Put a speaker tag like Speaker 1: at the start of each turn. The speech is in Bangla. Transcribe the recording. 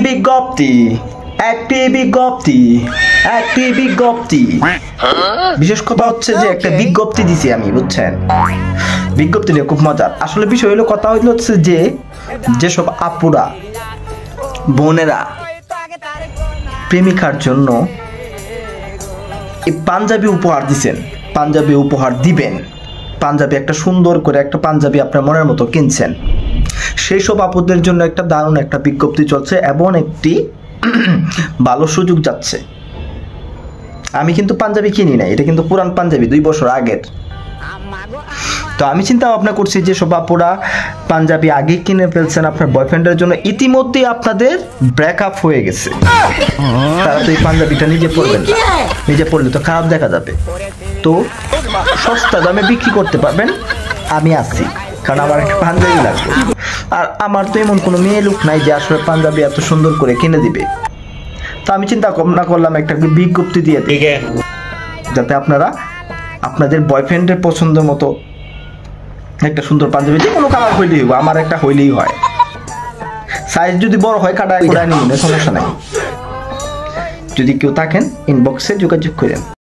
Speaker 1: বিজ্ঞপ্তি, একটি বিজ্ঞপ্তি, একটি বিজ্ঞপ্তি। বিশেষ কথা হচ্ছে যে একটা বিজ্ঞপ্তি দিছি আমি, বুঝছেন? বিজ্ঞপ্তি নিয়ে খুব মজার। আসলে বিষয় হলো, কথা হচ্ছে যে যেসব আপুরা বোনেরা প্রেমিকার জন্য এই পাঞ্জাবি উপহার দিছেন, পাঞ্জাবি উপহার দিবেন, পাঞ্জাবি একটা সুন্দর করে একটা পাঞ্জাবি আপনার মনের মতো কিনছেন, সেই সব আপুদের জন্য একটা দারুণ একটা বিজ্ঞপ্তি চলছে এবং একটি ভালো সুযোগ যাচ্ছে। আমি কিন্তু পাঞ্জাবি কিনি নাই, এটা কিন্তু পুরান পাঞ্জাবি, 2 বছর আগের। তো আমি চিন্তা ভাবনা করছি যে সব আপুরা পাঞ্জাবি আগে কিনে ফেলছেন আপনার বয়ফ্রেন্ডের জন্য, ইতিমধ্যে আপনাদের ব্রেকআপ হয়ে গেছে, তারা তো এই পাঞ্জাবিটা নিজে পরবেন না, নিজে পরলে তো খারাপ দেখা যাবে। তো সস্তা দামে বিক্রি করতে পারবেন, আমি আছি, কারণ আমার একটা পাঞ্জাবি লাগবে। আর আমার তো এমন কোনো মেয়ে লোক নাই যে আসলে পাঞ্জাবি এত সুন্দর করে কিনে দিবে। তো আমি চিন্তা ভাবনা করলাম একটা বিজ্ঞপ্তি দিয়ে দিই, যাতে আপনারা আপনাদের বয়ফ্রেন্ডের পছন্দ মতো একটা সুন্দর পাঞ্জাবি, যে কোনো কালার হইলেই হবে, আমার একটা হইলেই হয়, সাইজ যদি বড় হয় কাটা করে নিন, সমস্যা নাই। যদি কেউ থাকেন ইনবক্সে যোগাযোগ করেন।